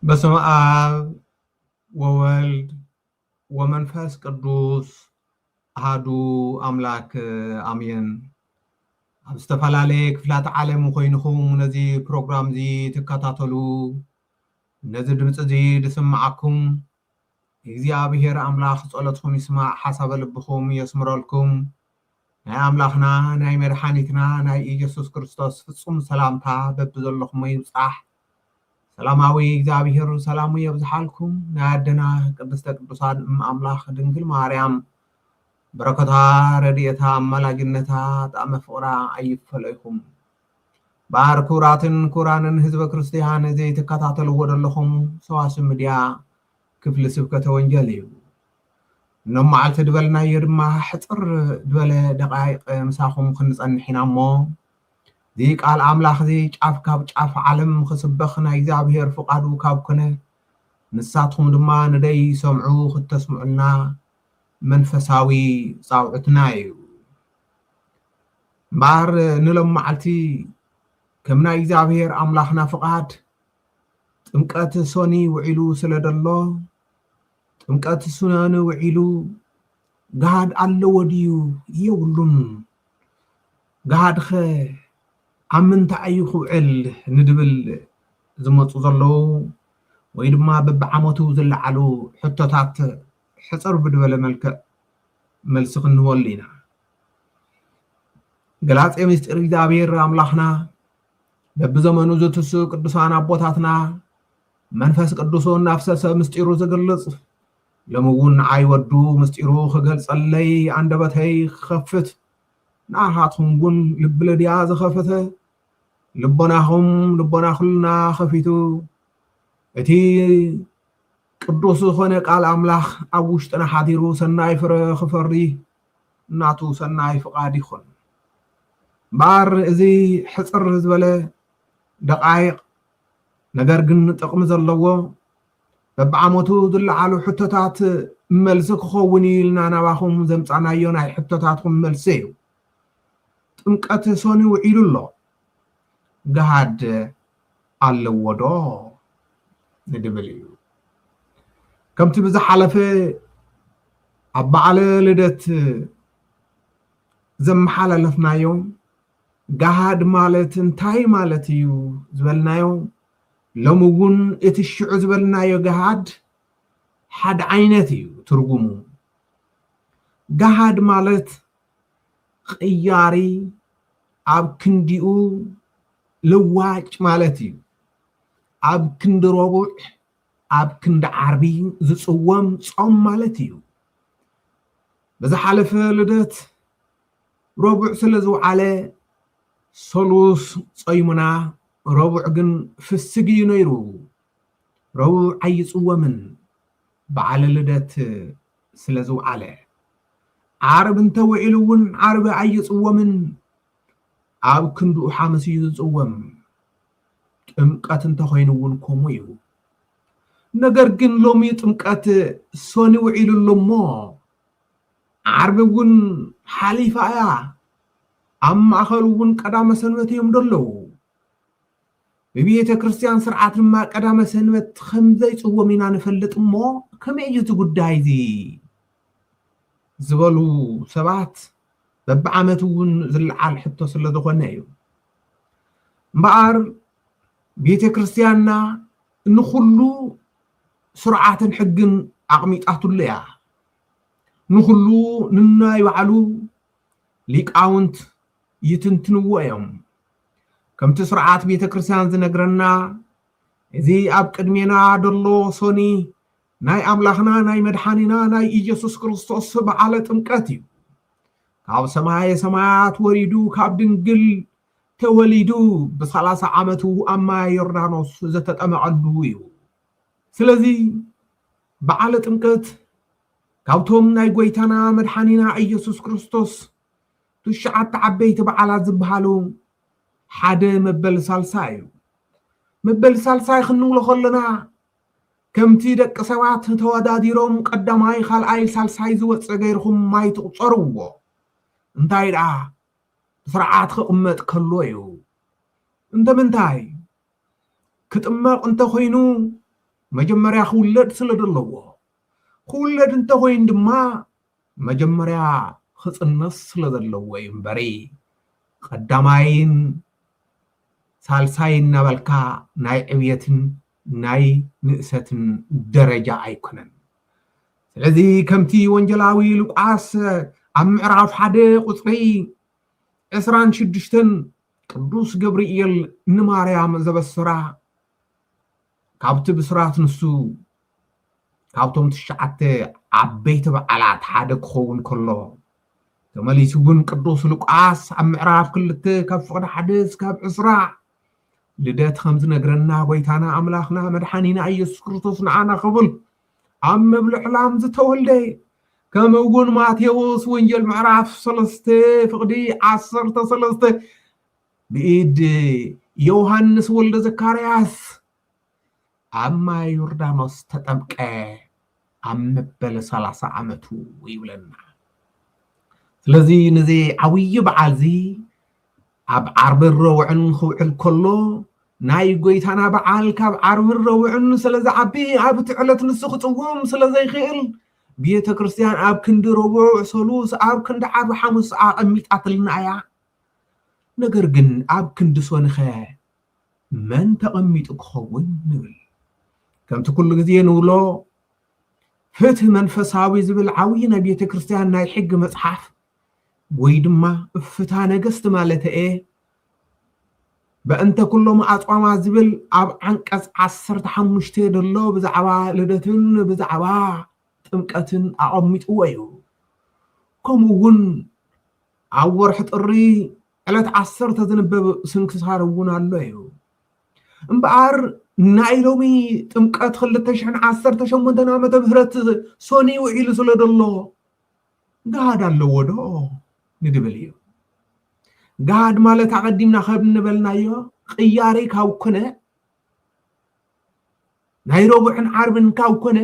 በስመ አብ ወወልድ ወመንፈስ ቅዱስ አሐዱ አምላክ አሜን። ኣብ ዝተፈላለየ ክፍላት ዓለም ኮይንኩም ነዚ ፕሮግራም እዚ ትከታተሉ ነዚ ድምፂ እዚ ዝስማዓኩም እግዚአብሔር አምላክ ጸሎትኩም ይስማዕ ሓሳበ ልብኩም የስምረልኩም ናይ አምላክና ናይ መድሓኒትና ናይ ኢየሱስ ክርስቶስ ፍጹም ሰላምታ በብዘለኩም ይብጻሕ ሰላማዊ እግዚአብሔር ሰላሙ ይብዛሓልኩም ናይ አደና ቅድስተ ቅዱሳን አምላክ ድንግል ማርያም በረከታ ረድኤታ አማላጅነታ ጣዕመ ፍቅራ አይፈለይኩም ባር ኩራንን ህዝበ ክርስቲያን እዚ ተከታተልዎ ዘለኹም ሰዋስው ሚድያ ክፍሊ ስብከተ ወንጌል እዩ ነማዓልቲ ድበልናዮ ድማ ሕፅር ድበለ ደቃይቅ ምሳኹም ክንፀንሕ ኢና እሞ ዚ ቃል አምላክ ዚ ጫፍ ካብ ጫፍ ዓለም ክስበኽ ናይ እግዚአብሔር ፍቃዱ ካብ ኮነ ንሳትኩም ድማ ንደይ ሰምዑ ክትስምዑና መንፈሳዊ ጻውዕትና እዩ ባር ንለማዓልቲ ከም ናይ እግዚአብሔር አምላክና ፍቃድ ጥምቀት ሶኒ ውዒሉ ስለደሎ ጥምቀት ሶኒ ውዒሉ ጋድ ኣለዎ ድዩ የብሉን ጋድኸ ኣብ ምንታይ ይኽውዕል ንድብል ዝመፁ ዘለዉ ወይ ድማ በብዓመቱ ዝለዓሉ ሕቶታት ሕፅር ብድበለ መልክዕ መልሲ ክንህበሉ ኢና ገላፄ ምስጢር እግዚአብሔር አምላክና በብዘመኑ ዝትሱ ቅዱሳን አቦታትና መንፈስ ቅዱስ ናፍሰሰ ምስጢሩ ዝገልጽ ለምውን አይወዱ ምስጢሩ ክገልጸለይ አንደበተይ ክኸፍት ንኣኻትኩም እውን ልቢ ለድያ ዝኸፈተ ልቦናኹልና ኸፊቱ እቲ ቅዱስ ዝኾነ ቃል አምላክ ኣብ ውሽጥና ሓዲሩ ሰናይ ፍረ ክፈሪ እናቱ ሰናይ ፍቃድ ይኹን ባር እዚ ሕፅር ዝበለ ደቃይቅ ነገር ግን ጥቅሚ ዘለዎ በብዓመቱ ዝለዓሉ ሕቶታት መልሲ ክኸውን ኢልና ናባኹም ዘምፃናዮ ናይ ሕቶታትኩም መልሲ እዩ ጥምቀት ሶኒ ውዒሉ ኣሎ ጋድ ኣለዎ ዶ ንድብል እዩ ከምቲ ብዝሓለፈ ኣብ በዓለ ልደት ዘመሓላለፍናዮ ጋድ ማለት እንታይ ማለት እዩ ዝበልናዮ ሎሚ እውን እቲ ሽዑ ዝበልናዮ ጋድ ሓደ ዓይነት እዩ ትርጉሙ ጋድ ማለት ቅያሪ ኣብ ክንዲኡ ልዋጭ ማለት እዩ ኣብ ክንዲ ረቡዕ ኣብ ክንዲ ዓርቢ ዝፅወም ጾም ማለት እዩ ብዝሓለፈ ልደት ረቡዕ ስለ ዝውዓለ ሰሉስ ጾይሙና ረቡዕ ግን ፍስግ እዩ ነይሩ ረቡዕ ኣይፅወምን በዓለ ልደት ስለ ዝውዓለ ዓርብ እንተውዒሉ እውን ዓርቢ ኣይፅወምን ኣብ ክንድኡ ሓመስ እዩ ዝፅወም ጥምቀት እንተኮይኑ እውን ከምኡ እዩ ነገር ግን ሎሚ ጥምቀት ሶኒ ውዒሉ ኣሎ እሞ ዓርቢ እውን ሓሊፋ እያ ኣብ ማእኸሉ እውን ቀዳመ ሰንበት እዮም ደለዉ በቤተ ክርስቲያን ስርዓት ድማ ቀዳመ ሰንበት ከምዘይፅወም ኢና ንፈልጥ እሞ ከመይ እዩ እቲ ጉዳይ እዚ ዝበሉ ሰባት በብዓመቱ እውን ዝለዓል ሕቶ ስለ ዝኾነ እዩ እምበኣር ቤተ ክርስቲያንና ንኩሉ ስርዓትን ሕግን ኣቕሚጣትሉ እያ ንኩሉ ንናይ ባዕሉ ሊቃውንት ይትንትንዎ እዮም ከምቲ ስርዓት ቤተ ክርስቲያን ዝነግረና እዚ ኣብ ቅድሜና ደሎ ሶኒ ናይ አምላክና ናይ መድሓኒና ናይ ኢየሱስ ክርስቶስ በዓለ ጥምቀት እዩ ካብ ሰማየ ሰማያት ወሪዱ ካብ ድንግል ተወሊዱ ብ30 ዓመቱ ኣብ ማይ ዮርዳኖስ ዘተጠመቐሉ እዩ ስለዚ በዓለ ጥምቀት ካብቶም ናይ ጎይታና መድሓኒና ኢየሱስ ክርስቶስ ትሽዓተ ዓበይቲ በዓላት ዝበሃሉ ሓደ መበል ሳልሳይ እዩ መበል ሳልሳይ ክንብሎ ከለና ከምቲ ደቂ ሰባት ተወዳዲሮም ቀዳማይ ካልኣይ ሳልሳይ ዝወፅእ ገይርኩም ማይ ትቁፀርዎ እንታይ ደኣ ስርዓት ክቕመጥ ከሎ እዩ እንተምንታይ ክጥመቕ እንተኮይኑ مجمريا خولد سلدلو خولد انت وين دما مجمريا خصنص سلدلو يمبري قداماين سالساين نبلكا ناي عبيتن ناي نقستن درجة أيكونن ስለዚ ከምቲ ወንጀላዊ ሉቃስ ኣብ ምዕራፍ 1 ቁጽሪ 26 ቅዱስ ገብርኤል ንማርያም ዘበስራ ካብቲ ብስራት ንሱ ካብቶም ትሽዓተ ዓበይቲ በዓላት ሓደ ክኸውን ከሎ ተመሊሱ እውን ቅዱስ ሉቃስ ኣብ ምዕራፍ 2 ካብ ፍቅዲ 1 እስካብ 20 ልደት ከም ዝነግረና ጎይታና ኣምላኽና መድሓኒና ኢየሱስ ክርስቶስ ንዓና ክብል ኣብ መብልዕ ላም ዝተወልደ ከምኡ እውን ማቴዎስ ወንጌል ምዕራፍ 3 ፍቅዲ 13 ብኢድ ዮሐንስ ወልደ ዘካርያስ ኣብ ማይ ዮርዳኖስ ተጠምቀ ኣብ መበለ 30 ዓመቱ ይብለና ስለዚ ነዚ ዓብይ በዓል እዚ ኣብ ዓርብ ረውዕን ክውዕል ከሎ ናይ ጎይታና በዓል ካብ ዓርብ ረውዕን ስለዝዓቢ ኣብ ትዕለት ንሱ ክፅውም ስለዘይኽእል ቤተ ክርስቲያን ኣብ ክንዲ ረቡዕ ሰሉስ ኣብ ክንዲ ዓርብ ሓሙስ ኣቐሚጣትልና እያ ነገር ግን ኣብ ክንዲ ሶንኸ መን ተቐሚጡ ክኸውን ንብል ከምቲ ኩሉ ግዜ ንብሎ ፍትህ መንፈሳዊ ዝብል ዓብይ ናይ ቤተ ክርስቲያን ናይ ሕጊ መፅሓፍ ወይ ድማ ፍትሐ ነገስት ማለት በእንተ ኩሎም ኣጽዋማ ዝብል ኣብ ዓንቀጽ 15 ደሎ ብዛዕባ ልደትን ብዛዕባ ጥምቀትን ኣቐሚጥዎ እዩ ከምኡ እውን ኣብ ወርሒ ጥሪ ዕለት 10 ዝንበብ ስንክሳር እውን ኣሎ እዩ እምበኣር ናይ ሎሚ ጥምቀት 2018 ዓመተ ምህረት ሶኒ ውዒሉ ስለ ደሎ ጋድ ኣለዎ ዶ ንድብል እዩ ጋድ ማለት ኣቀዲምና ካብ ንበልናዮ ቅያሬ ካብ ኮነ ናይ ረቡዕን ዓርብን ካብ ኮነ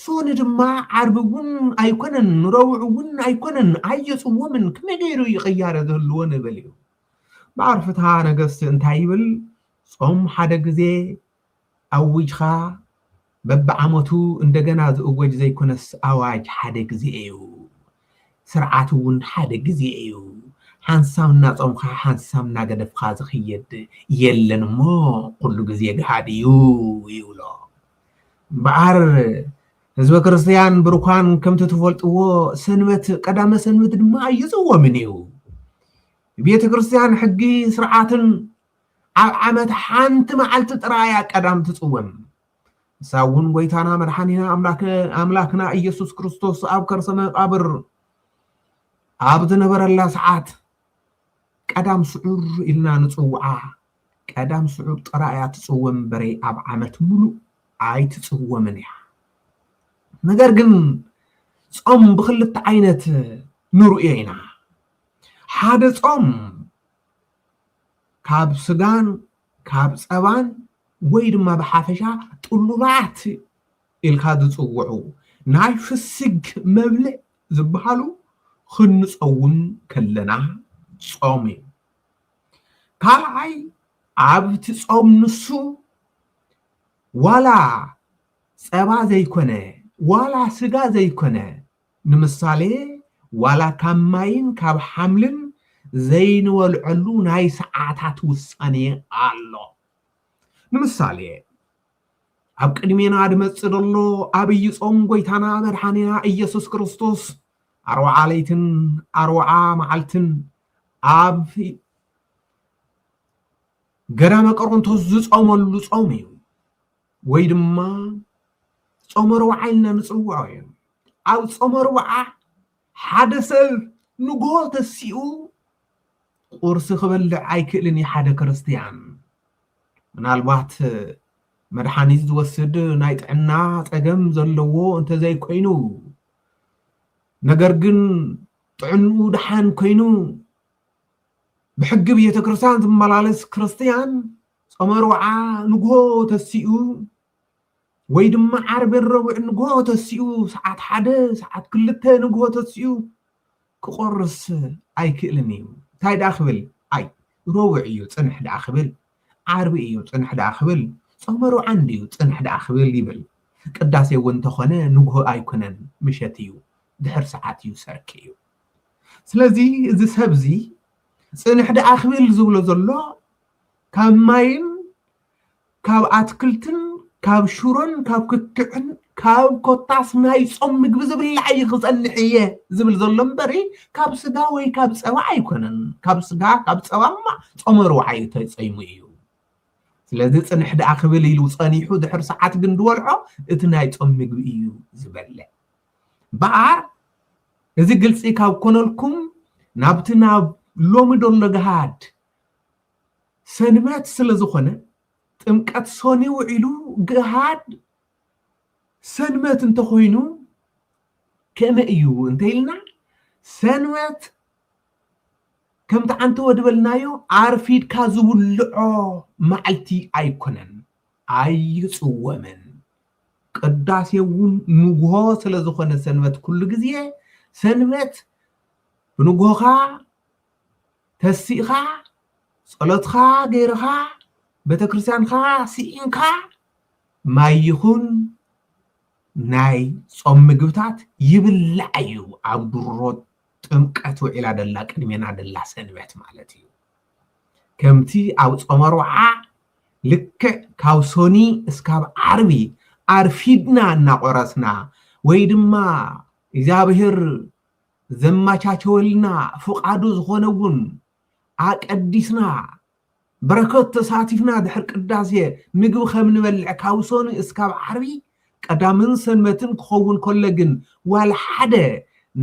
ሶኒ ድማ ዓርብ እውን ኣይኮነን ረቡዕ እውን ኣይኮነን ኣየፅዎምን ከመይ ገይሩ ይቅያረ ዘህልዎ ንብል እዩ ባዕርፍታ ነገስት እንታይ ይብል ጾም ሓደ ግዜ ኣውጅኻ በብዓመቱ እንደገና ዝእወጅ ዘይኮነስ ኣዋጅ ሓደ ግዜ እዩ ስርዓት እውን ሓደ ግዜ እዩ ሓንሳምና ጾምካ ሓንሳምና ገደፍካ ዝኽየድ የለን እሞ ኩሉ ግዜ ገሃድ እዩ ይብሎ በዓር ህዝበ ክርስቲያን ብሩካን ከምቲ ትፈልጥዎ ሰንበት ቀዳመ ሰንበት ድማ ይፅወምን እዩ ቤተ ክርስቲያን ሕጊ ስርዓትን ኣብ ዓመት ሓንቲ መዓልቲ ጥራያ ቀዳም ትፅወም ሳውን ጎይታና መድሓኒና ኣምላክና ኢየሱስ ክርስቶስ ኣብ ከርሰ መቃብር ኣብ ዝነበረላ ሰዓት ቀዳም ስዑር ኢልና ንፅውዓ ቀዳም ስዑር ጥራያ ትፅወም በሬ ኣብ ዓመት ሙሉእ ኣይትፅወምን እያ ነገር ግን ጾም ብክልተ ዓይነት ንርእዮ ኢና ሓደ ጾም ካብ ስጋን ካብ ፀባን ወይ ድማ ብሓፈሻ ጥሉላት ኢልካ ዝፅውዑ ናይ ፍስግ መብልዕ ዝበሃሉ ክንፀውም ከለና ጾም እዩ ካልኣይ ኣብቲ ጾም ንሱ ዋላ ፀባ ዘይኮነ ዋላ ስጋ ዘይኮነ ንምሳሌ ዋላ ካብ ማይን ካብ ሓምልን ዘይንወልዐሉ ናይ ሰዓታት ውሳኔ ኣሎ ንምሳሌ ኣብ ቅድሜና ድመፅእ ዘሎ ኣብይ ጾም ጎይታና መድሓኒና ኢየሱስ ክርስቶስ 40 ለይትን 40 መዓልትን ኣብ ገዳመ ቆሮንቶስ ዝጾመሉ ጾም እዩ ወይ ድማ ጾመ ረብዓ ኢልና ንፅውዖ እዩ ኣብ ጾመ ረብዓ ሓደ ሰብ ንግሆ ተሲኡ ቁርሲ ክበልዕ ኣይክእልን ሓደ ክርስቲያን ምናልባት መድሓኒት ዝወስድ ናይ ጥዕና ፀገም ዘለዎ እንተዘይኮይኑ ነገር ግን ጥዕንኡ ድሓን ኮይኑ ብሕጊ ቤተ ክርስቲያን ዝመላለስ ክርስቲያን ጾመ ረብዓ ንግሆ ተሲኡ ወይ ድማ ዓርብ ረቡዕ ንግሆ ተሲኡ ሰዓት 1 ሰዓት 2 ንግሆ ተሲኡ ክቆርስ ኣይክእልን እዩ እንታይ ዳ ክብል ኣይ ረቡዕ እዩ ፅንሕ ዳ ክብል ዓርብ እዩ ፅንሕ ዳ ክብል صومرو عندي صنح دا خبل يبل قداسي وانت خونه نغو ايكونن مشتيو دحر ساعات يسركيو سلازي إذا سبزي صنح دا خبل زبلو زلو كاب ماين كاب اتكلتن كاب شورن كاب ككعن كاب كوتاس ناي صوم مغب زبل عي خصنحيه زبل زلو مبري كاب سغا وي كاب صوا ايكونن كاب سغا كاب صوا ما صومرو عي تيصيمو ايو سلازي صنح دا خبل يلو صنيحو دحر ساعات كن دولعو اتناي صوم مغب ايو زبل بار إذا قلت إيكاو كونلكم نابتنا لومي دون لغهاد سنمات سلزخونة تمكات سوني وعلو غهاد سنمات انتخوينو كما إيو انتهلنا سنمات كم تعنتو ودبلنايو عارفيد كازو اللعو معلتي أيكونن أي صومن قداس يوون نوغو سلزخونة سنمات كل جزيه سنمت بنوغوخا تسيخا صلاتخا غيرخا بتكريستيانخا سيئنخا ما يخون ناي صوم مغبتات يبلعيو عبدالرود تمقاتو إلا دلا قدمينا دلا سنمت مالتي كمتي أو صومروعا لك كاوسوني اسكاب عربي عرفيدنا ناقرسنا ويدما إذابهر زماچاچولنا فقادو زخونون አቀዲስና በረከት ተሳቲፍና ድሕር ቅዳሴ ምግብ ከም ንበልዕ ካውሶን እስካብ ዓርቢ ቀዳምን ሰንበትን ክኸውን ከሎ ግን ዋላ ሓደ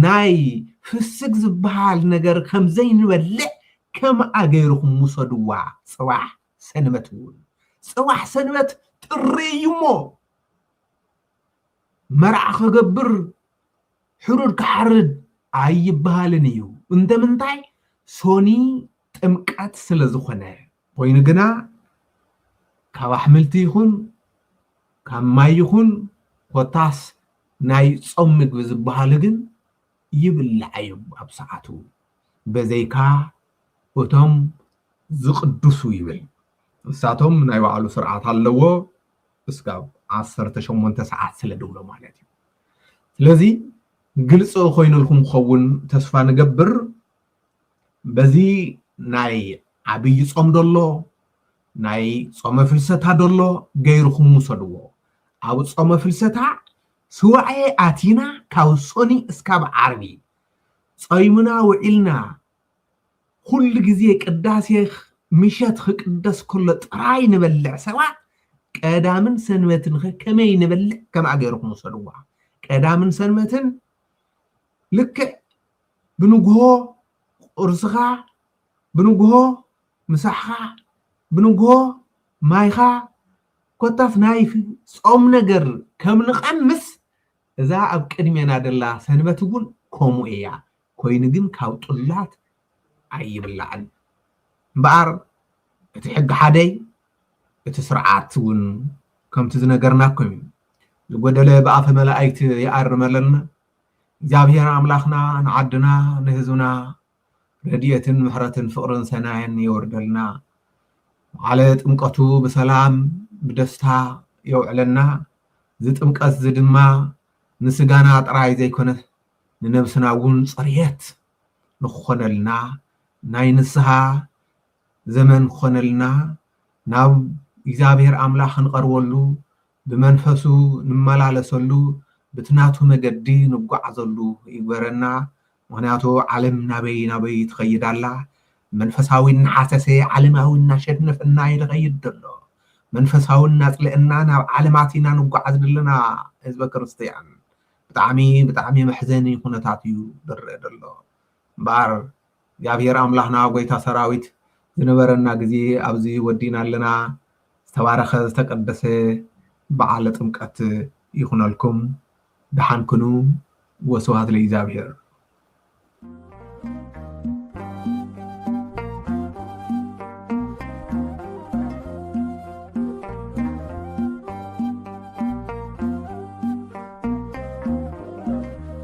ናይ ፍስግ ዝበሃል ነገር ከም ዘይንበልዕ ከም ኣገይርኩም ሙሰድዋ ጽዋሕ ሰንበት እውን ጽዋሕ ሰንበት ጥሪዩሞ መርዓ ከገብር ሕሩድ ክሓርድ ኣይበሃልን እዩ እንደምንታይ ሶኒ ጥምቀት ስለዝኾነ ኮይኑ ግና ካብ ኣሕምልቲ ይኹን ካብ ማይ ይኹን ኮታስ ናይ ጾም ምግቢ ዝበሃሉ ግን ይብልዓዩ ኣብ ሰዓቱ በዘይካ እቶም ዝቅድሱ ይብል እሳቶም ናይ ባዕሉ ስርዓት ኣለዎ እስካብ 18 ሰዓት ስለ ደውሎ ማለት እዩ ስለዚ ግልጽ ኮይኑልኩም ክኸውን ተስፋ ንገብር በዚ ናይ ዓብይ ጾም ደሎ ናይ ጾመ ፍልሰታ ደሎ ገይርኩም ሙሰድዎ ኣብ ጾመ ፍልሰታ ስዋዕ ኣቲና ካብ ሶኒ እስካብ ዓርቢ ጾይምና ውዒልና ኩሉ ግዜ ቅዳሴ ምሸት ክቅደስ ከሎ ጥራይ ንበልዕ ሰባት ቀዳምን ሰንበትን ከመይ ንበልዕ ከም ኣገይርኩም ሙሰድዋ ቀዳምን ሰንበትን ልክ ብንግሆ ቁርስኻ ብንግሆ ምሳሕኻ ብንግሆ ማይኻ ኮታስ ናይ ጾም ነገር ከም ንቐምስ እዛ ኣብ ቅድሜና ደላ ሰንበት እውን ከምኡ እያ ኮይኑ ግን ካብ ጡላት ኣይብላዕን እምበኣር እቲ ሕጊ ሓደይ እቲ ስርዓት እውን ከምቲ ዝነገርናኩም እዩ ዝጎደለ ብኣፈ መላእክቲ ይኣርመለና እግዚአብሔር አምላክና ንዓድና ንህዝብና ረድኤትን ምሕረትን ፍቅርን ሰናይን ይወርደልና على ጥምቀቱ በሰላም በደስታ ይውዕለና ዝጥምቀት ዝድማ ንስጋና ጥራይ ዘይኮነ ንነብስና እውን ጽርየት ንኾነልና ናይ ንስሃ ዘመን ኾነልና ናብ እግዚአብሔር አምላክ ንቀርበሉ ብመንፈሱ ንመላለሰሉ بتناتو مجدي نقعزلو يقبرنا مهناتو علم نبي تغيد الله منفساوي نحاسسي علماوي نشدنا في الناي لغيد دلو منفساوي الناس لأننا علماتنا نقعزل لنا حزب كريستيان بتعمي محزني هنا تعطيو در دلو بار يابير أملاحنا وقويتا سراويت زنبرنا قزي أبزي ودينا لنا استوارخ استقدسي بعالة مكات يخونا لكم دحان كنو وسوات لإزابير